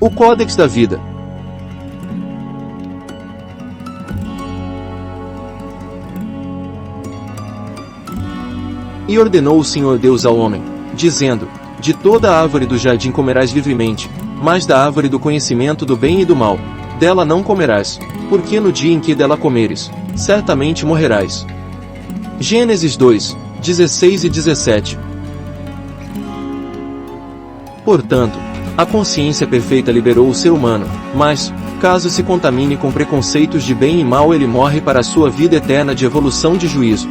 O Códex da Vida. E ordenou o Senhor Deus ao homem, dizendo: de toda a árvore do jardim comerás livremente, mas da árvore do conhecimento do bem e do mal, dela não comerás, porque no dia em que dela comeres, certamente morrerás. Gênesis 2, 16 e 17. Portanto, a consciência perfeita liberou o ser humano, mas, caso se contamine com preconceitos de bem e mal, ele morre para a sua vida eterna de evolução de juízo.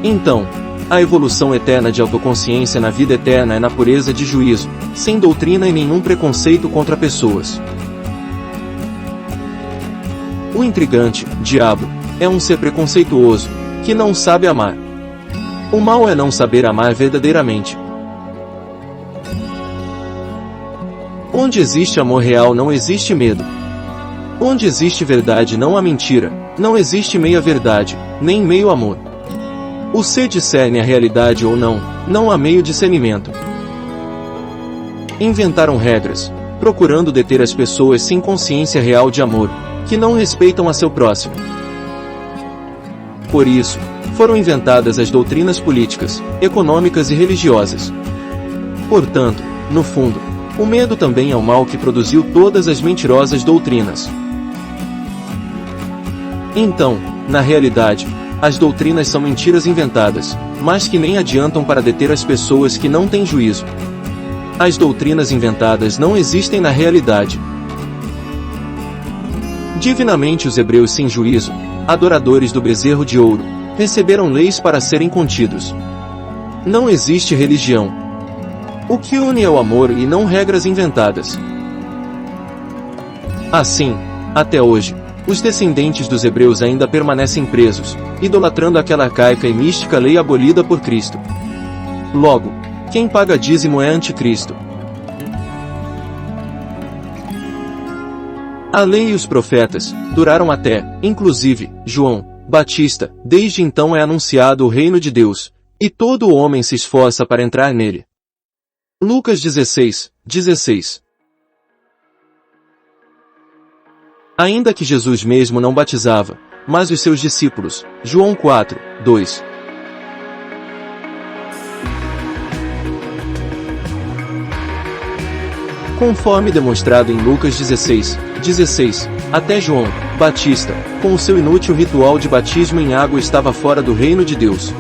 Então, a evolução eterna de autoconsciência na vida eterna é na pureza de juízo, sem doutrina e nenhum preconceito contra pessoas. O intrigante, diabo, é um ser preconceituoso, que não sabe amar. O mal é não saber amar verdadeiramente. Onde existe amor real não existe medo. Onde existe verdade não há mentira, não existe meia-verdade, nem meio-amor. O ser discerne a realidade ou não, não há meio discernimento. Inventaram regras, procurando deter as pessoas sem consciência real de amor, que não respeitam a seu próximo. Por isso, foram inventadas as doutrinas políticas, econômicas e religiosas. Portanto, no fundo, o medo também é o mal que produziu todas as mentirosas doutrinas. Então, na realidade, as doutrinas são mentiras inventadas, mas que nem adiantam para deter as pessoas que não têm juízo. As doutrinas inventadas não existem na realidade. Divinamente os hebreus sem juízo, adoradores do bezerro de ouro, receberam leis para serem contidos. Não existe religião. O que une é o amor e não regras inventadas. Assim, até hoje, os descendentes dos hebreus ainda permanecem presos, idolatrando aquela arcaica e mística lei abolida por Cristo. Logo, quem paga dízimo é anticristo. A lei e os profetas duraram até, inclusive, João Batista. Desde então é anunciado o reino de Deus, e todo o homem se esforça para entrar nele. Lucas 16, 16. Ainda que Jesus mesmo não batizava, mas os seus discípulos, João 4, 2. Conforme demonstrado em Lucas 16, 16, até João Batista, com o seu inútil ritual de batismo em água, estava fora do reino de Deus.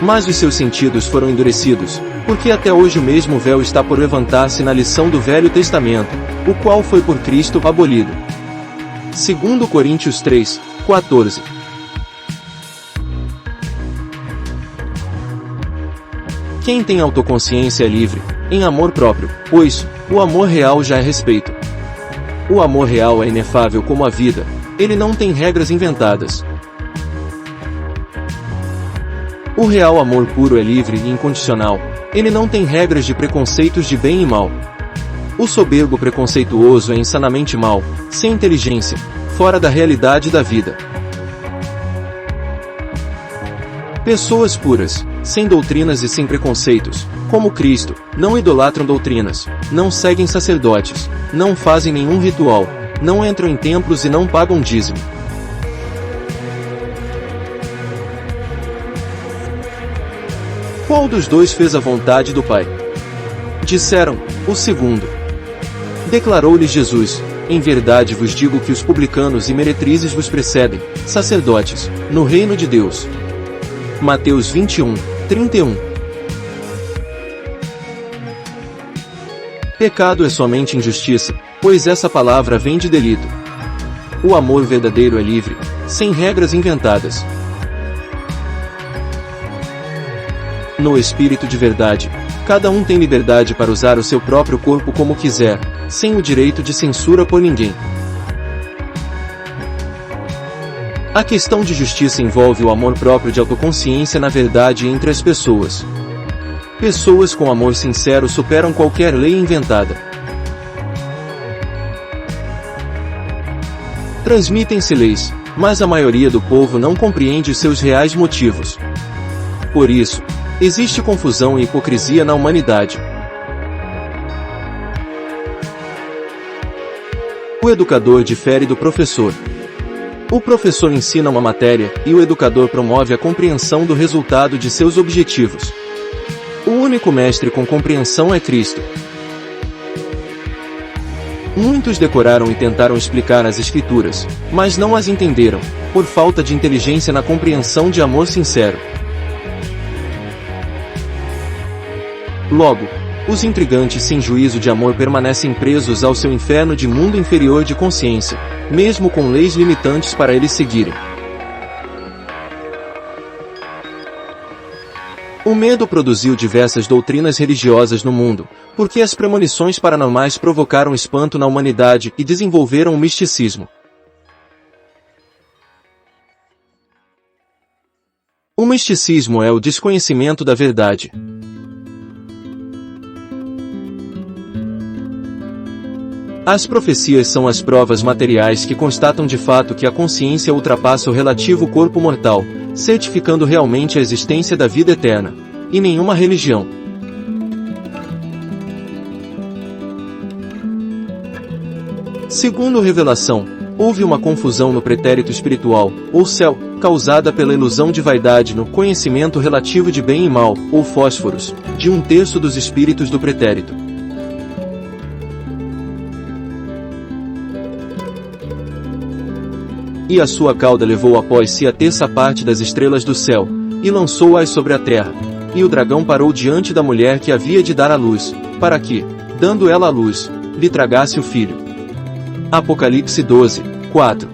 Mas os seus sentidos foram endurecidos, porque até hoje o mesmo véu está por levantar-se na lição do Velho Testamento, o qual foi por Cristo abolido. 2 Coríntios 3, 14. Quem tem autoconsciência é livre, em amor próprio, pois o amor real já é respeito. O amor real é inefável como a vida, ele não tem regras inventadas. O real amor puro é livre e incondicional, ele não tem regras de preconceitos de bem e mal. O soberbo preconceituoso é insanamente mau, sem inteligência, fora da realidade da vida. Pessoas puras, sem doutrinas e sem preconceitos, como Cristo, não idolatram doutrinas, não seguem sacerdotes, não fazem nenhum ritual, não entram em templos e não pagam dízimo. Qual dos dois fez a vontade do Pai? Disseram, o segundo. Declarou-lhes Jesus, em verdade vos digo que os publicanos e meretrizes vos precedem, sacerdotes, no reino de Deus. Mateus 21, 31. Pecado é somente injustiça, pois essa palavra vem de delito. O amor verdadeiro é livre, sem regras inventadas. No espírito de verdade, cada um tem liberdade para usar o seu próprio corpo como quiser, sem o direito de censura por ninguém. A questão de justiça envolve o amor próprio de autoconsciência na verdade entre as pessoas. Pessoas com amor sincero superam qualquer lei inventada. Transmitem-se leis, mas a maioria do povo não compreende os seus reais motivos. Por isso, Existe confusão e hipocrisia na humanidade. O educador difere do professor. O professor ensina uma matéria, e o educador promove a compreensão do resultado de seus objetivos. O único mestre com compreensão é Cristo. Muitos decoraram e tentaram explicar as Escrituras, mas não as entenderam, por falta de inteligência na compreensão de amor sincero. Logo, os intrigantes sem juízo de amor permanecem presos ao seu inferno de mundo inferior de consciência, mesmo com leis limitantes para eles seguirem. O medo produziu diversas doutrinas religiosas no mundo, porque as premonições paranormais provocaram espanto na humanidade e desenvolveram o misticismo. O misticismo é o desconhecimento da verdade. As profecias são as provas materiais que constatam de fato que a consciência ultrapassa o relativo corpo mortal, certificando realmente a existência da vida eterna, e nenhuma religião. Segundo revelação, houve uma confusão no pretérito espiritual, ou céu, causada pela ilusão de vaidade no conhecimento relativo de bem e mal, ou fósforos, de 1/3 dos espíritos do pretérito. E a sua cauda levou após si a 1/3 parte das estrelas do céu, e lançou-as sobre a terra. E o dragão parou diante da mulher que havia de dar à luz, para que, dando ela à luz, lhe tragasse o filho. Apocalipse 12, 4.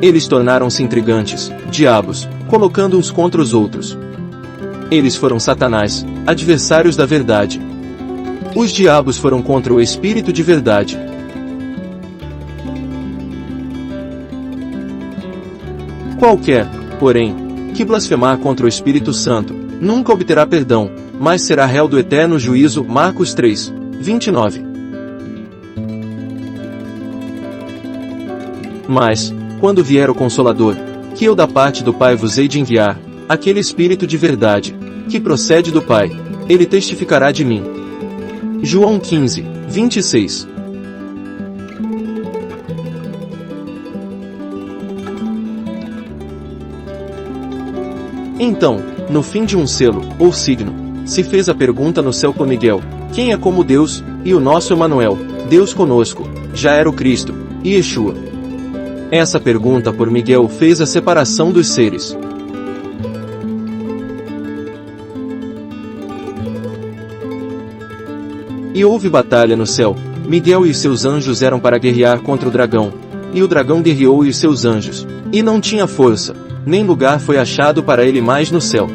Eles tornaram-se intrigantes, diabos, colocando uns contra os outros. Eles foram Satanás, adversários da verdade. Os diabos foram contra o Espírito de verdade. Qualquer, porém, que blasfemar contra o Espírito Santo, nunca obterá perdão, mas será réu do eterno juízo. Marcos 3, 29. Mas, quando vier o Consolador, que eu da parte do Pai vos hei de enviar, aquele Espírito de verdade, que procede do Pai, ele testificará de mim. João 15, 26. Então, no fim de um selo, ou signo, se fez a pergunta no céu por Miguel: quem é como Deus, e o nosso Emanuel, Deus conosco, já era o Cristo, e Yeshua. Essa pergunta por Miguel fez a separação dos seres. E houve batalha no céu. Miguel e seus anjos eram para guerrear contra o dragão, e o dragão guerreou e os seus anjos, e não tinha força, nem lugar foi achado para ele mais no céu.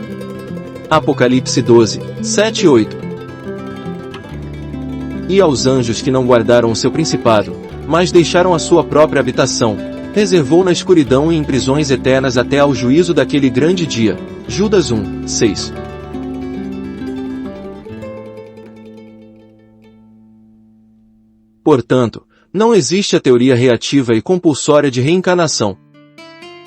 Apocalipse 12, 7 e 8. E aos anjos que não guardaram o seu principado, mas deixaram a sua própria habitação, reservou na escuridão e em prisões eternas até ao juízo daquele grande dia. Judas 1, 6. Portanto, não existe a teoria reativa e compulsória de reencarnação.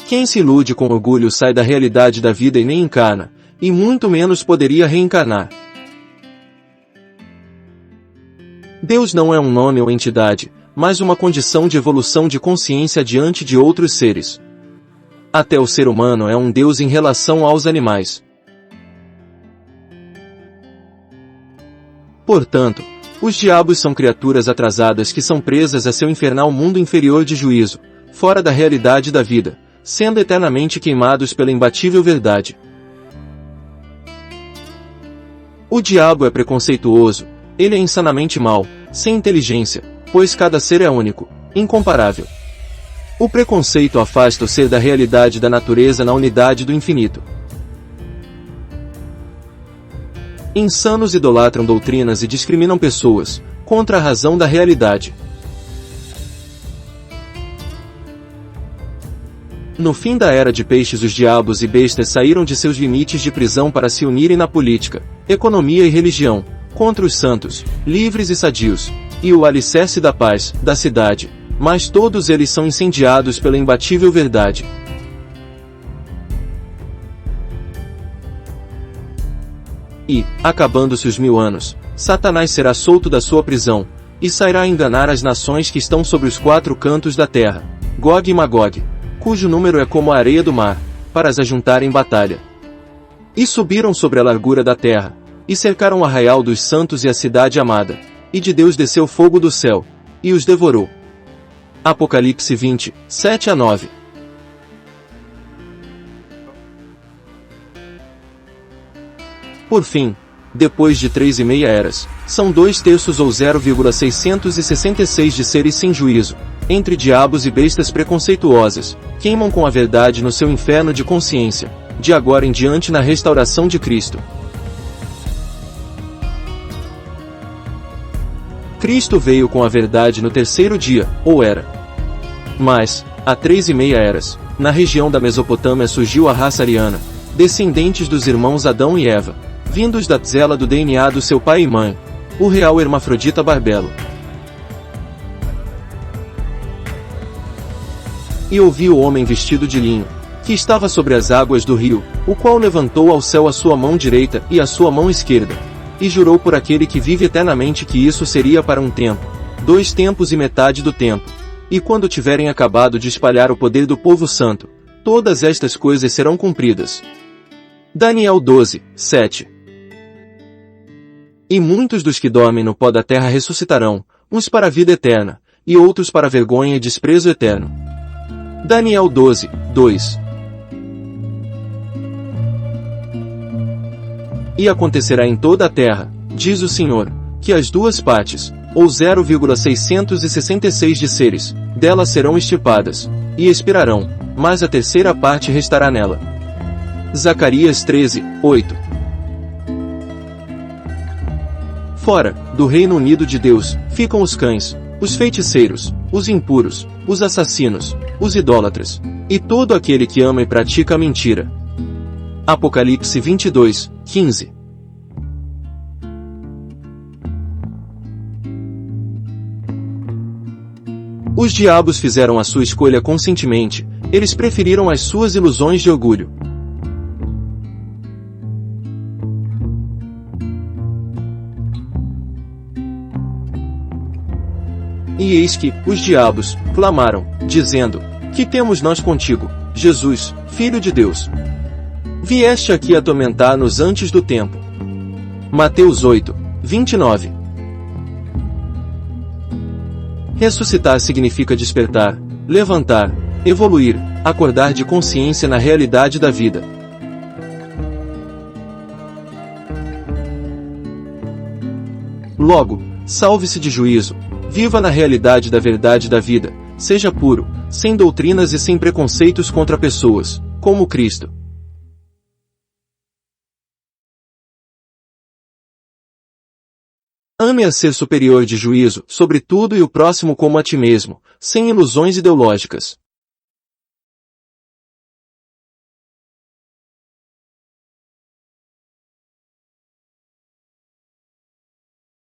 Quem se ilude com orgulho sai da realidade da vida e nem encarna, e muito menos poderia reencarnar. Deus não é um nome ou entidade, mas uma condição de evolução de consciência diante de outros seres. Até o ser humano é um Deus em relação aos animais. Portanto, os diabos são criaturas atrasadas que são presas a seu infernal mundo inferior de juízo, fora da realidade da vida, sendo eternamente queimados pela imbatível verdade. O diabo é preconceituoso, ele é insanamente mau, sem inteligência, pois cada ser é único, incomparável. O preconceito afasta o ser da realidade da natureza na unidade do infinito. Insanos idolatram doutrinas e discriminam pessoas, contra a razão da realidade. No fim da era de peixes, os diabos e bestas saíram de seus limites de prisão para se unirem na política, economia e religião, contra os santos, livres e sadios, e o alicerce da paz, da cidade, mas todos eles são incendiados pela imbatível verdade. E, acabando-se os 1000 anos, Satanás será solto da sua prisão, e sairá a enganar as nações que estão sobre os 4 cantos da terra, Gog e Magog, cujo número é como a areia do mar, para as ajuntar em batalha. E subiram sobre a largura da terra, e cercaram o arraial dos santos e a cidade amada, e de Deus desceu fogo do céu, e os devorou. Apocalipse 20, 7-9. Por fim, depois de 3,5 eras, são 2/3 ou 0,666 de seres sem juízo, entre diabos e bestas preconceituosas, queimam com a verdade no seu inferno de consciência, de agora em diante na restauração de Cristo. Cristo veio com a verdade no 3º dia, ou era. Mas, há 3,5 eras, na região da Mesopotâmia surgiu a raça ariana, descendentes dos irmãos Adão e Eva, vindos da tzela do DNA do seu pai e mãe, o real hermafrodita Barbelo. E ouvi o homem vestido de linho, que estava sobre as águas do rio, o qual levantou ao céu a sua mão direita e a sua mão esquerda, e jurou por aquele que vive eternamente que isso seria para um tempo, 2 tempos e metade do tempo, e quando tiverem acabado de espalhar o poder do povo santo, todas estas coisas serão cumpridas. Daniel 12, 7. E muitos dos que dormem no pó da terra ressuscitarão, uns para a vida eterna, e outros para a vergonha e desprezo eterno. Daniel 12, 2. E acontecerá em toda a terra, diz o Senhor, que as 2 partes, ou 0,666 de seres, dela serão extirpadas, e expirarão, mas a 3ª parte restará nela. Zacarias 13, 8. Fora, do Reino Unido de Deus, ficam os cães, os feiticeiros, os impuros, os assassinos, os idólatras, e todo aquele que ama e pratica a mentira. Apocalipse 22, 15. Os diabos fizeram a sua escolha conscientemente, eles preferiram as suas ilusões de orgulho. E eis que, os diabos, clamaram, dizendo, que temos nós contigo, Jesus, Filho de Deus? Vieste aqui atormentar-nos antes do tempo. Mateus 8, 29. Ressuscitar significa despertar, levantar, evoluir, acordar de consciência na realidade da vida. Logo, salve-se de juízo, viva na realidade da verdade da vida, seja puro, sem doutrinas e sem preconceitos contra pessoas, como Cristo. Ame a ser superior de juízo sobre tudo e o próximo como a ti mesmo, sem ilusões ideológicas.